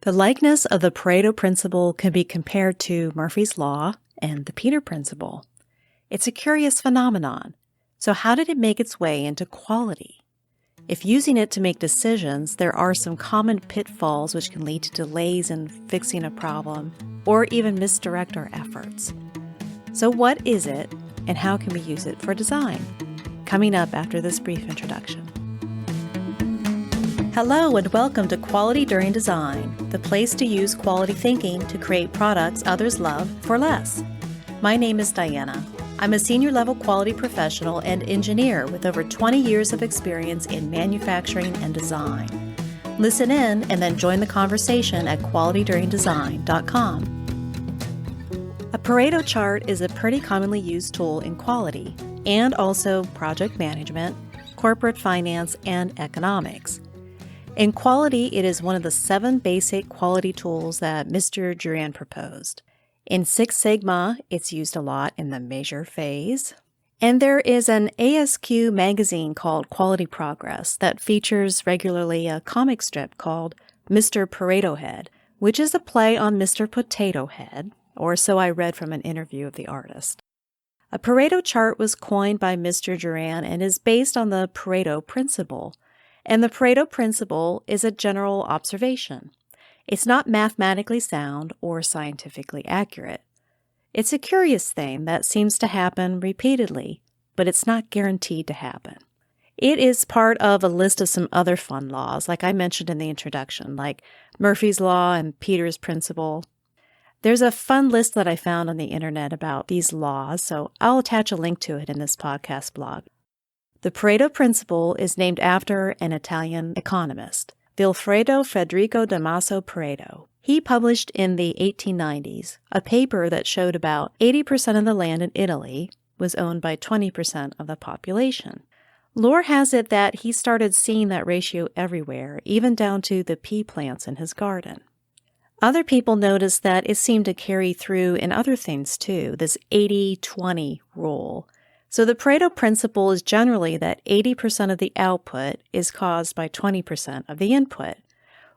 The likeness of the Pareto Principle can be compared to Murphy's Law and the Peter Principle. It's a curious phenomenon. So how did it make its way into quality? If using it to make decisions, there are some common pitfalls which can lead to delays in fixing a problem or even misdirect our efforts. So what is it and how can we use it for design? Coming up after this brief introduction. Hello and welcome to Quality During Design, the place to use quality thinking to create products others love for less. My name is Diana. I'm a senior level quality professional and engineer with over 20 years of experience in manufacturing and design. Listen in and then join the conversation at qualityduringdesign.com. A Pareto chart is a pretty commonly used tool in quality and also project management, corporate finance, and economics. In quality, it is one of the 7 basic quality tools that Mr. Juran proposed. In Six Sigma, it's used a lot in the measure phase. And there is an ASQ magazine called Quality Progress that features regularly a comic strip called Mr. Pareto Head, which is a play on Mr. Potato Head, or so I read from an interview of the artist. A Pareto chart was coined by Mr. Juran and is based on the Pareto Principle. And the Pareto Principle is a general observation. It's not mathematically sound or scientifically accurate. It's a curious thing that seems to happen repeatedly, but it's not guaranteed to happen. It is part of a list of some other fun laws, like I mentioned in the introduction, like Murphy's Law and Peter's Principle. There's a fun list that I found on the internet about these laws, so I'll attach a link to it in this podcast blog. The Pareto Principle is named after an Italian economist, Vilfredo Federico Damaso Pareto. He published in the 1890s a paper that showed about 80% of the land in Italy was owned by 20% of the population. Lore has it that he started seeing that ratio everywhere, even down to the pea plants in his garden. Other people noticed that it seemed to carry through in other things too, this 80-20 rule. So the Pareto Principle is generally that 80% of the output is caused by 20% of the input,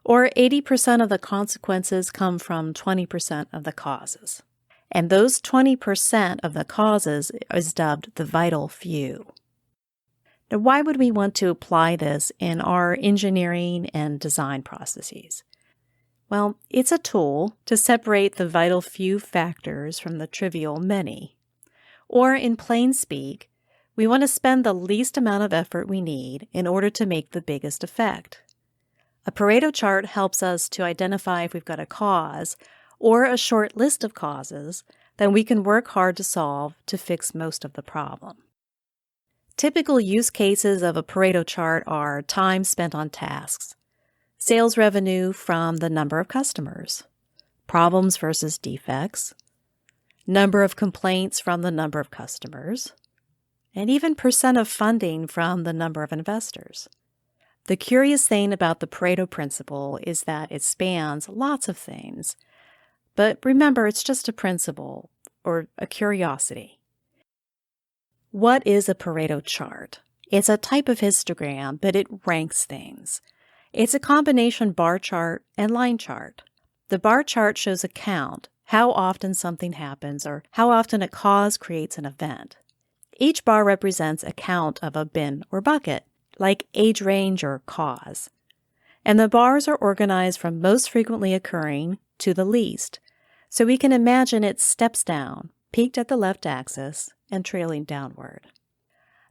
or 80% of the consequences come from 20% of the causes. And those 20% of the causes is dubbed the vital few. Now, why would we want to apply this in our engineering and design processes? Well, it's a tool to separate the vital few factors from the trivial many. Or in plain speak, we want to spend the least amount of effort we need in order to make the biggest effect. A Pareto chart helps us to identify if we've got a cause or a short list of causes that we can work hard to solve to fix most of the problem. Typical use cases of a Pareto chart are time spent on tasks, sales revenue from the number of customers, problems versus defects, number of complaints from the number of customers, and even percent of funding from the number of investors. The curious thing about the Pareto Principle is that it spans lots of things. But remember, it's just a principle, or a curiosity. What is a Pareto chart? It's a type of histogram, but it ranks things. It's a combination bar chart and line chart. The bar chart shows a count, how often something happens, or how often a cause creates an event. Each bar represents a count of a bin or bucket, like age range or cause. And the bars are organized from most frequently occurring to the least, so we can imagine it steps down, peaked at the left axis, and trailing downward.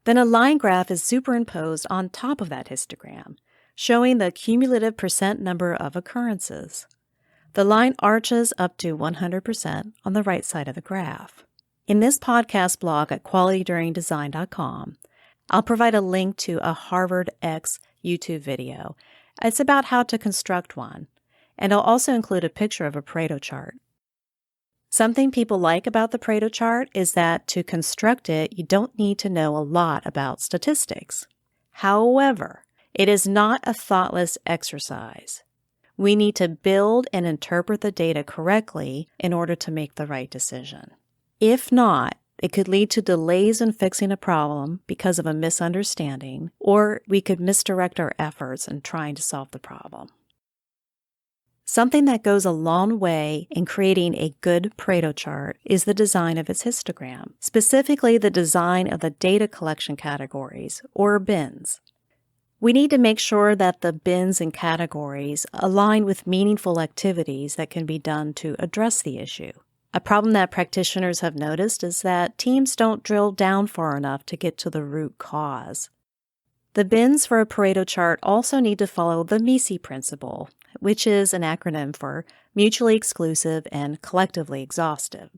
Then a line graph is superimposed on top of that histogram, showing the cumulative percent number of occurrences. The line arches up to 100% on the right side of the graph. In this podcast blog at qualityduringdesign.com, I'll provide a link to a Harvard X YouTube video. It's about how to construct one, and I'll also include a picture of a Pareto chart. Something people like about the Pareto chart is that to construct it, you don't need to know a lot about statistics. However, it is not a thoughtless exercise. We need to build and interpret the data correctly in order to make the right decision. If not, it could lead to delays in fixing a problem because of a misunderstanding, or we could misdirect our efforts in trying to solve the problem. Something that goes a long way in creating a good Pareto chart is the design of its histogram, specifically the design of the data collection categories, or bins. We need to make sure that the bins and categories align with meaningful activities that can be done to address the issue. A problem that practitioners have noticed is that teams don't drill down far enough to get to the root cause. The bins for a Pareto chart also need to follow the MISI principle, which is an acronym for mutually exclusive and collectively exhaustive.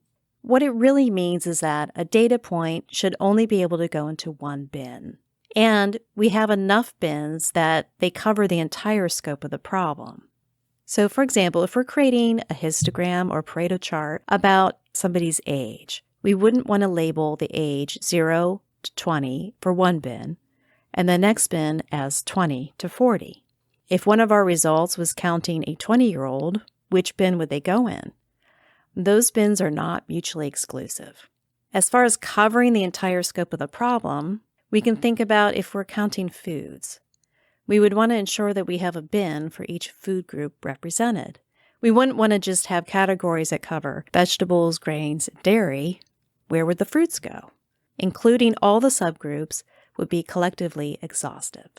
What it really means is that a data point should only be able to go into one bin. And we have enough bins that they cover the entire scope of the problem. So, for example, if we're creating a histogram or Pareto chart about somebody's age, we wouldn't want to label the age 0 to 20 for one bin, and the next bin as 20 to 40. If one of our results was counting a 20-year-old, which bin would they go in? Those bins are not mutually exclusive. As far as covering the entire scope of the problem, we can think about if we're counting foods. We would want to ensure that we have a bin for each food group represented. We wouldn't want to just have categories that cover vegetables, grains, and dairy. Where would the fruits go? Including all the subgroups would be collectively exhaustive.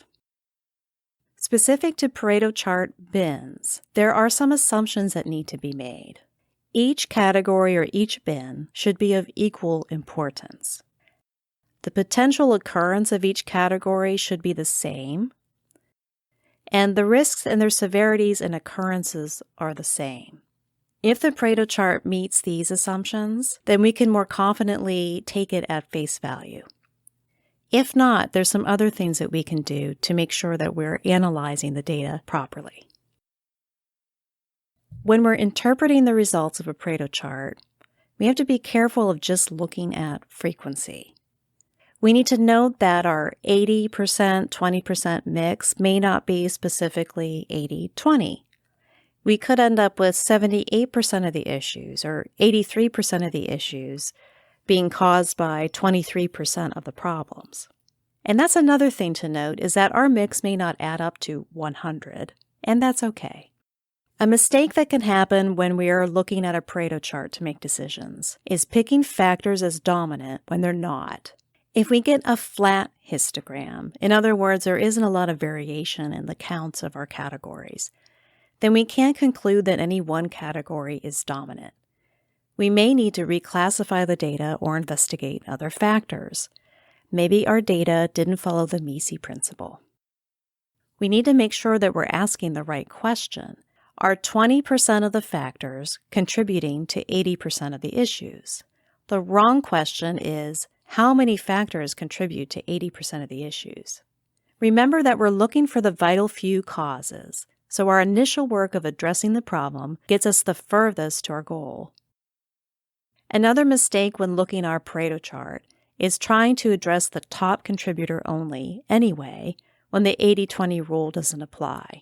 Specific to Pareto chart bins, there are some assumptions that need to be made. Each category or each bin should be of equal importance. The potential occurrence of each category should be the same, and the risks and their severities and occurrences are the same. If the Pareto chart meets these assumptions, then we can more confidently take it at face value. If not, there's some other things that we can do to make sure that we're analyzing the data properly. When we're interpreting the results of a Pareto chart, we have to be careful of just looking at frequency. We need to note that our 80%, 20% mix may not be specifically 80-20. We could end up with 78% of the issues or 83% of the issues being caused by 23% of the problems. And that's another thing to note is that our mix may not add up to 100, and that's okay. A mistake that can happen when we are looking at a Pareto chart to make decisions is picking factors as dominant when they're not. If we get a flat histogram, in other words, there isn't a lot of variation in the counts of our categories, then we can't conclude that any one category is dominant. We may need to reclassify the data or investigate other factors. Maybe our data didn't follow the MISI principle. We need to make sure that we're asking the right question. Are 20% of the factors contributing to 80% of the issues? The wrong question is, how many factors contribute to 80% of the issues? Remember that we're looking for the vital few causes, so our initial work of addressing the problem gets us the furthest to our goal. Another mistake when looking at our Pareto chart is trying to address the top contributor only anyway when the 80-20 rule doesn't apply.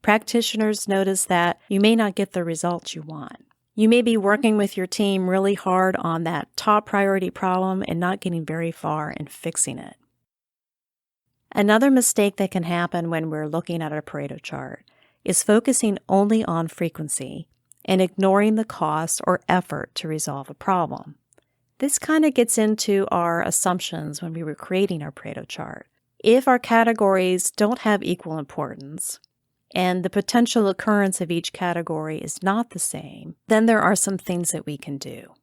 Practitioners notice that you may not get the results you want. You may be working with your team really hard on that top priority problem and not getting very far in fixing it. Another mistake that can happen when we're looking at a Pareto chart is focusing only on frequency and ignoring the cost or effort to resolve a problem. This kind of gets into our assumptions when we were creating our Pareto chart. If our categories don't have equal importance, and the potential occurrence of each category is not the same, then there are some things that we can do.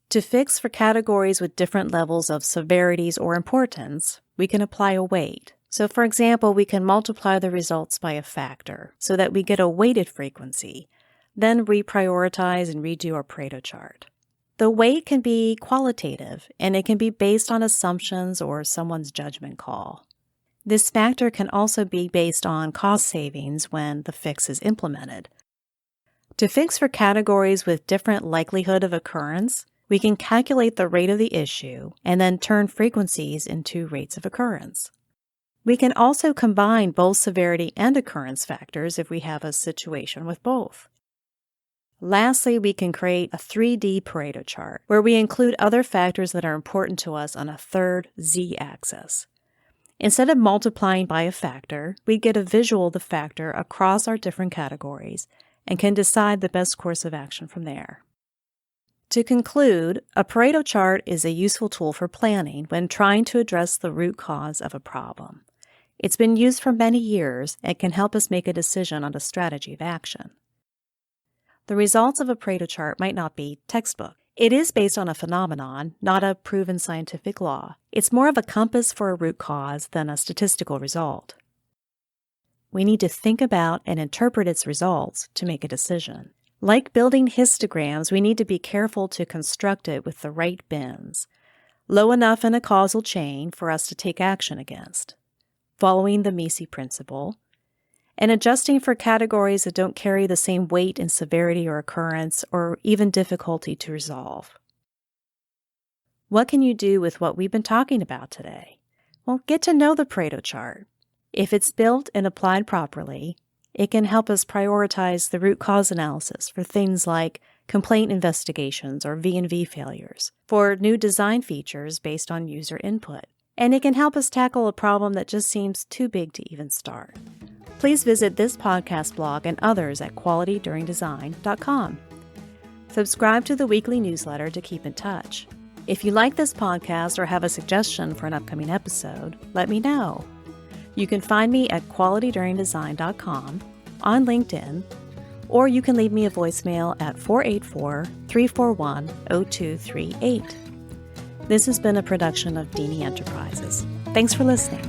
To fix for categories with different levels of severities or importance, we can apply a weight. So for example, we can multiply the results by a factor so that we get a weighted frequency, then reprioritize and redo our Pareto chart. The weight can be qualitative, and it can be based on assumptions or someone's judgment call. This factor can also be based on cost savings when the fix is implemented. To fix for categories with different likelihood of occurrence, we can calculate the rate of the issue and then turn frequencies into rates of occurrence. We can also combine both severity and occurrence factors if we have a situation with both. Lastly, we can create a 3D Pareto chart where we include other factors that are important to us on a third z-axis. Instead of multiplying by a factor, we get a visual of the factor across our different categories and can decide the best course of action from there. To conclude, a Pareto chart is a useful tool for planning when trying to address the root cause of a problem. It's been used for many years and can help us make a decision on a strategy of action. The results of a Pareto chart might not be textbook. It is based on a phenomenon, not a proven scientific law. It's more of a compass for a root cause than a statistical result. We need to think about and interpret its results to make a decision. Like building histograms, we need to be careful to construct it with the right bins, low enough in a causal chain for us to take action against, following the Pareto Principle, and adjusting for categories that don't carry the same weight in severity or occurrence or even difficulty to resolve. What can you do with what we've been talking about today? Well, get to know the Pareto chart. If it's built and applied properly, it can help us prioritize the root cause analysis for things like complaint investigations or V&V failures, for new design features based on user input, and it can help us tackle a problem that just seems too big to even start. Please visit this podcast blog and others at qualityduringdesign.com. Subscribe to the weekly newsletter to keep in touch. If you like this podcast or have a suggestion for an upcoming episode, let me know. You can find me at qualityduringdesign.com, on LinkedIn, or you can leave me a voicemail at 484-341-0238. This has been a production of Dini Enterprises. Thanks for listening.